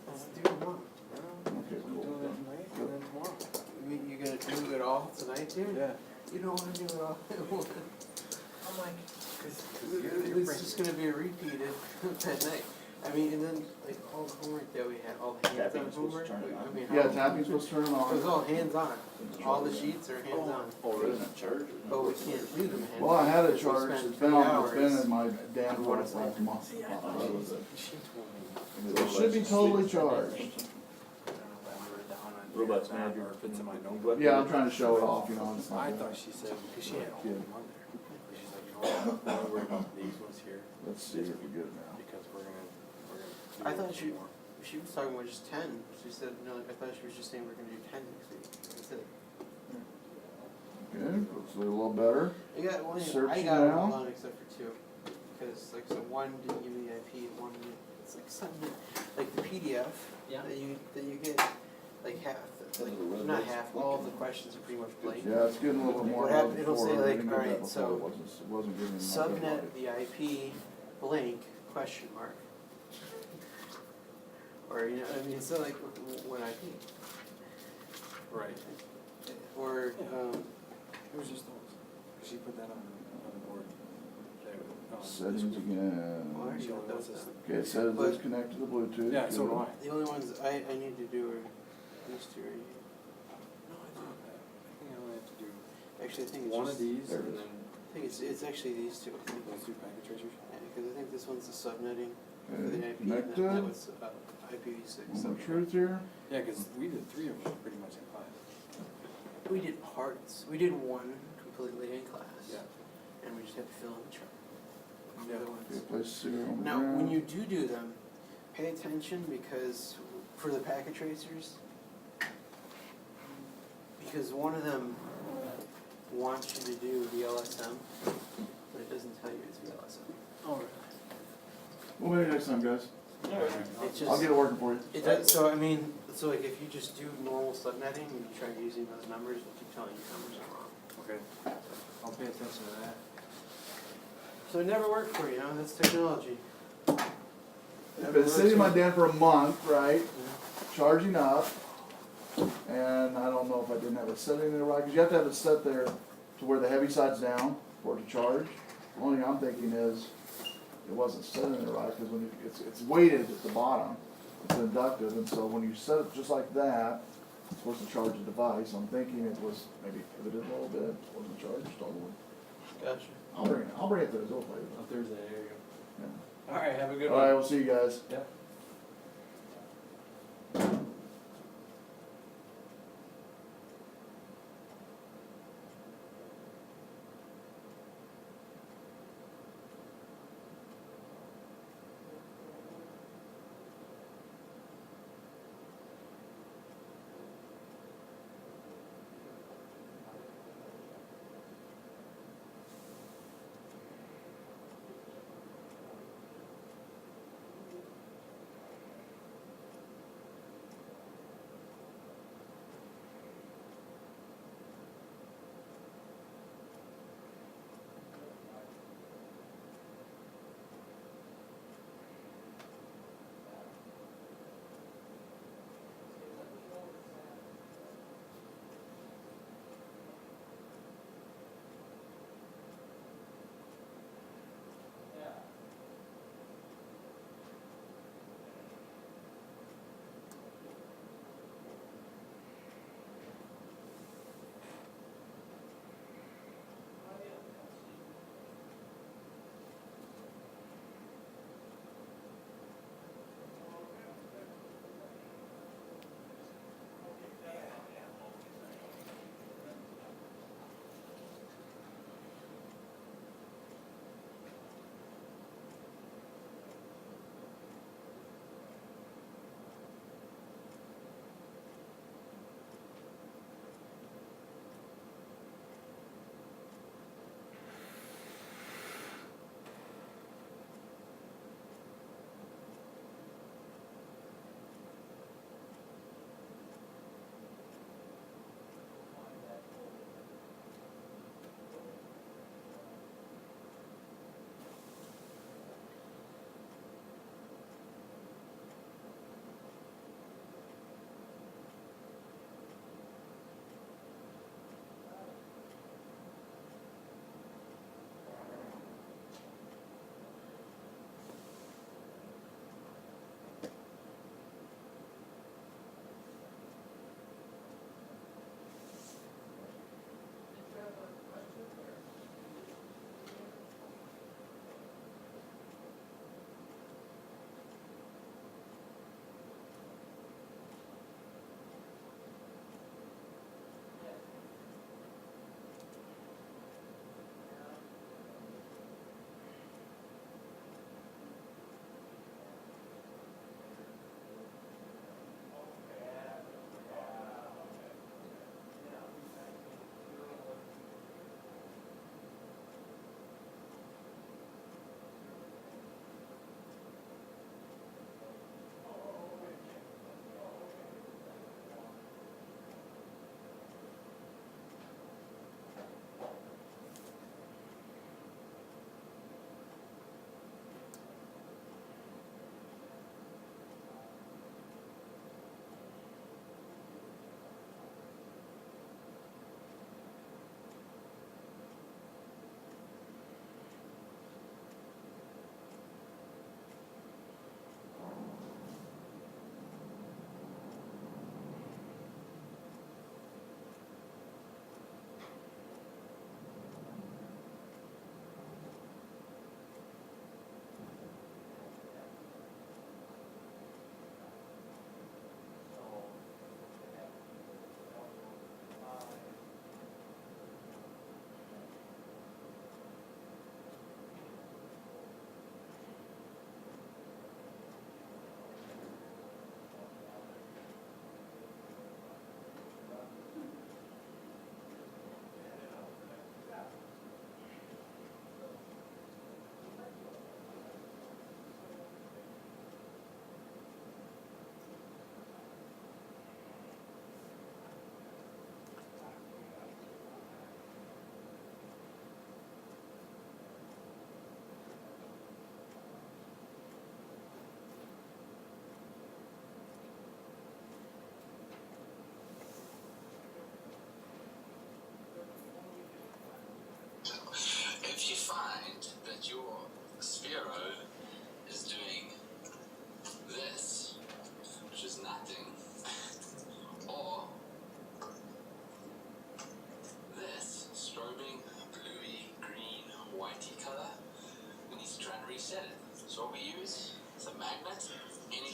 Let's do it tomorrow. Okay, cool. Good. You gonna do it all tonight, dude? yeah. You don't wanna do it all at once. I'm like, It's just gonna be repeated at night. I mean, and then, like, all the homework that we had, all the hands-on homework, I mean, Yeah, tapping's supposed to turn it it was on. all hands-on. All the sheets are hands-on. Oh, really? Charger? But we can't do them hands-on. Well, I had it because we charged, spent it's been 3 on, it's hours. been in my damn on for one the last month. See, I thought she told me. It should be totally charged. I don't know if I wrote it down on. Robots here, manager. or if it's in my notebook. Yeah, I'm trying to show it off, you know, it's I not. thought she said, because she had all of them on there. But she's like, you know what, don't worry about these ones here, Let's see if we get it now. because we're gonna. I thought do she, more. she was talking about just 10. She said, no, I thought she was just saying we're gonna do 10 next week. That's it. Okay, looks a little better. I got one, I Search got them now. all done except for 2. Because, like, so one didn't give me the IP, one did, it's like something, like the PDF that you get, like half, like, not half, all of the questions are pretty much blank. Yeah, it's getting a little bit more. What happened- it'll before. say, We like, didn't get that alright, before. so It wasn't giving me my Subnet good the IP blank question mark. Or, you know, I mean, so like, what IP? Right, Or, it was just those, she put that on the board. Settings again. Well, I already So got what's those this? done. Okay, it says But- it's connected to Bluetooth. Yeah, so do I. The only ones I need to do are these 2 right here. No, I think I only have to do Actually, I think it's one just, of these There it and is. then I think it's actually these 2, I think. those 2 packet tracers. Yeah, because I think this one's the subnetting for Okay, the IP, and that connected. was IPv6. Moment of truth here. Yeah, because we did 3 of them pretty much in class. We did parts. We did one completely in class. Yeah. And we just had to fill in the chart. Yeah. The other ones. Okay, place serial on the Now, when ground. you do them, pay attention because for the packet tracers, because one of them wants you to do VLSM, but it doesn't tell you it's VLSM. Oh, right. Well, maybe next time, guys. It's just, I'll get it working for you. it does, so I mean, so like if you just do normal subnetting and you try using those numbers, it'll keep telling you numbers are wrong. Okay, I'll pay attention to that. So it never worked for you, huh? That's technology. I've been sitting in my den for a month, right, charging up, and I don't know if I didn't have it setting there right, because you have to have it set there to where the heavy side's down for it to charge. The only thing I'm thinking is, it wasn't setting there right, because when it's weighted at the bottom, it's inductive, and so when you set it just like that, it's supposed to charge the device. I'm thinking it was maybe pivoted a little bit, wasn't charged totally. Gotcha. I'll bring it to the door plate. On Thursday, there you Yeah. go. Alright, have a good All one. right, we'll see you guys. Yep.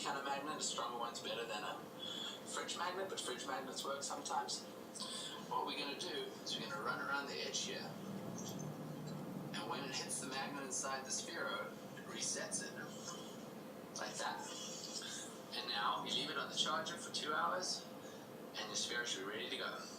kind of magnet. A stronger one's better than a fridge magnet, but fridge magnets work sometimes. What we're going to do is we're going to run around the edge here, and when it hits the magnet inside the sphero, it resets it, like that. And now you leave it on the charger for 2 hours, and your sphero should be ready to go.